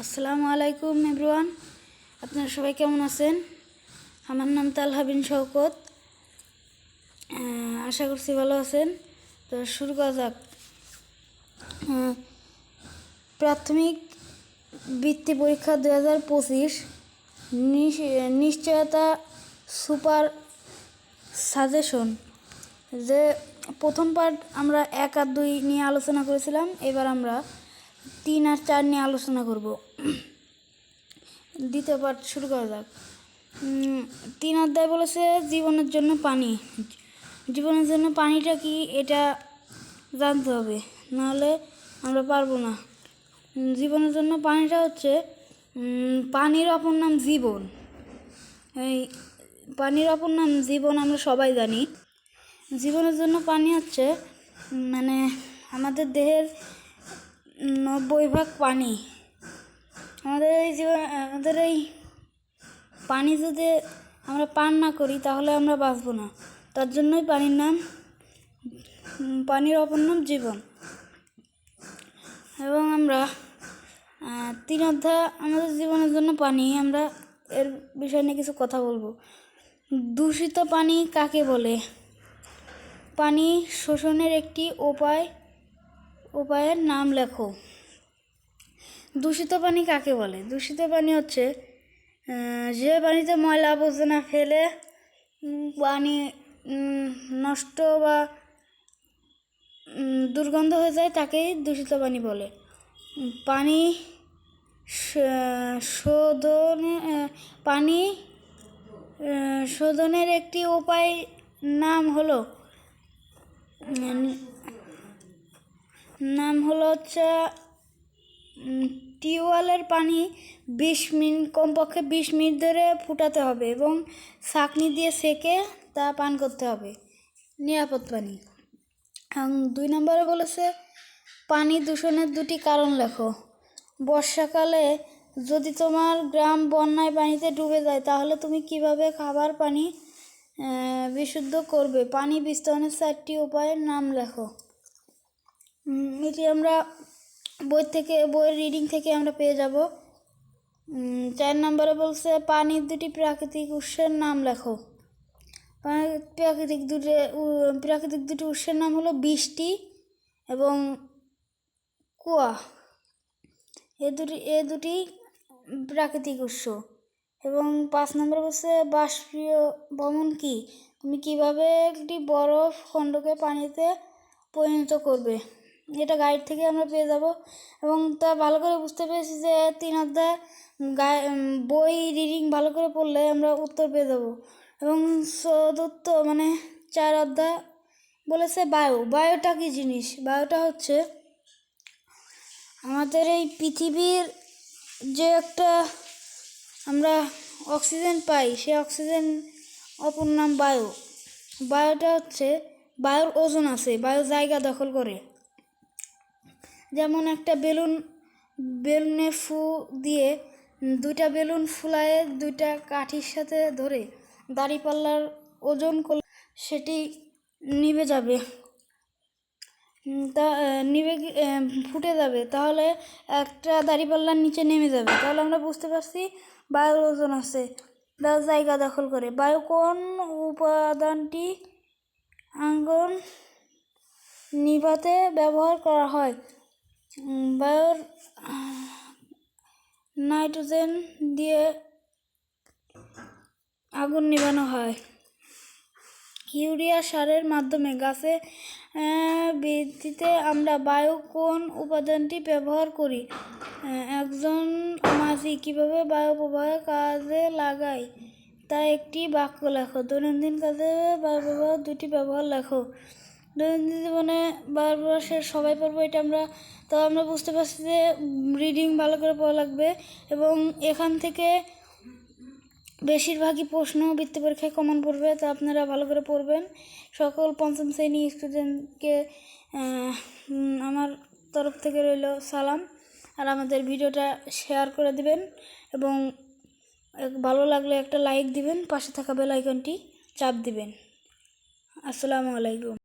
আসসালামু আলাইকুম এভরিওয়ান, আপনারা সবাই কেমন আছেন? আমার নাম তালহা বিন শওকত। আশা করছি ভালো আছেন। তো শুরু করা যাক। প্রাথমিক বৃত্তি পরীক্ষা 2025 নিশ্চয়তা সুপার সাজেশন। যে প্রথম পার্ট আমরা 1 আর 2 নিয়ে আলোচনা করেছিলাম, এবার আমরা 3 আর 4 নিয়ে আলোচনা করব। দ্বিতীয় পার্ট শুরু করা যাক। 3 অধ্যায় বলেছে জীবনের জন্য পানি। জীবনের জন্য পানিটা কি এটা জানতে হবে, নাহলে আমরা পারবো না। জীবনের জন্য পানিটা হচ্ছে, পানির অপর নাম জীবন। এই পানির অপর নাম জীবন আমরা সবাই জানি। জীবনের জন্য পানি হচ্ছে মানে আমাদের দেহের 90% পানি। আমাদের এই পানি যদি আমরা পান না করি তাহলে আমরা বাঁচবো না। তার জন্যই পানির অপর নাম জীবন। এবং আমরা 3 অধ্যায় আমাদের জীবনের জন্য পানি, আমরা এর বিষয় নিয়ে কিছু কথা বলবো। দূষিত পানি কাকে বলে? পানি শোষণের একটি উপায়ের নাম লেখো। দূষিত পানি কাকে বলে? দূষিত পানি হচ্ছে যে পানিতে ময়লা আবর্জনা ফেলে পানি নষ্ট বা দুর্গন্ধ হয়ে যায়, তাকেই দূষিত পানি বলে। পানি শোধনের একটি উপায় নাম হলো হচ্ছে টিউবওয়েলের পানি 20 মিনিট, কমপক্ষে 20 মিনিট ধরে ফুটাতে হবে এবং ছাঁকনি দিয়ে সেকে তা পান করতে হবে। নিরাপদ পানি। 2 নম্বরে বলেছে পানি দূষণের 2টি কারণ লেখো। বর্ষাকালে যদি তোমার গ্রাম বন্যায় পানিতে ডুবে যায়, তাহলে তুমি কিভাবে খাবার পানি বিশুদ্ধ করবে? পানি বিস্তারণের 4টি উপায়ের নাম লেখো। এটি আমরা বইয়ের রিডিং থেকে আমরা পেয়ে যাব। 4 নম্বরে বলছে পানির 2টি প্রাকৃতিক উৎসের নাম লেখো। প্রাকৃতিক দুটি উৎসের নাম হলো বৃষ্টি এবং কুয়া। এ দুটি প্রাকৃতিক উৎস। এবং 5 নম্বরে বলছে বাষ্পীয় ভবন কি? তুমি কিভাবে একটি বরফ খণ্ডকে পানিতে পরিণত করবে? এটা গাইড থেকে আমরা পেয়ে যাব। এবং তা ভালো করে বুঝতে পেরেছি যে 3 অধ্যায় বই রিডিং ভালো করে পড়লে আমরা উত্তর পেয়ে যাব। এবং চতুর্থ 4 অধ্যায় বলেছে বায়ুটা কি জিনিস? বায়ুটা হচ্ছে আমাদের এই পৃথিবীর যে একটা আমরা অক্সিজেন পাই, সে অক্সিজেন অপর নাম বায়ু। বায়ুটা হচ্ছে, বায়ুর ওজন আছে, বায়ু জায়গা দখল করে। যেমন একটা বেলুনে ফু দিয়ে 2টা বেলুন ফুলায়ে 2টা কাঠির সাথে ধরে দাঁড়িপাল্লার ওজন করলে সেটি নিভে যাবে, ফুটে যাবে, তাহলে একটা দাঁড়িপাল্লার নিচে নেমে যাবে। তাহলে আমরা বুঝতে পারছি বায়ুর ওজন আছে, বায়ু জায়গা দখল করে। বায়ু কোন উপাদানটি আগুন নিভাতে ব্যবহার করা হয়? বায়ুর নাইট্রোজেন দিয়ে আগুন নিভানো হয়। ইউরিয়া সারের মাধ্যমে গাছে বৃদ্ধিতে আমরা বায়ু কোন উপাদানটি ব্যবহার করি? একজন মাঝি কিভাবে বায়ু প্রবাহ কাজে লাগায় তা একটি বাক্য লেখো। দৈনন্দিন কাজে বায়ু প্রবাহ 2টি ব্যবহার লেখো। দৈনন্দিন জীবনে বায়ু প্রবাহ সবাই পড়বো, এটা আমরা বুঝতে পারছি যে রিডিং ভালো করে পড়া লাগবে। এবং এখান থেকে বেশিরভাগই প্রশ্ন বৃত্তি পরীক্ষায় কমন পড়বে, তো আপনারা ভালো করে পড়বেন। সকল 5ম শ্রেণী স্টুডেন্টকে আমার তরফ থেকে রইল সালাম। আর আমাদের ভিডিওটা শেয়ার করে দিবেন এবং ভালো লাগলে একটা লাইক দিবেন, পাশে থাকা বেল আইকনটি চাপ দিবেন। আসসালামু আলাইকুম।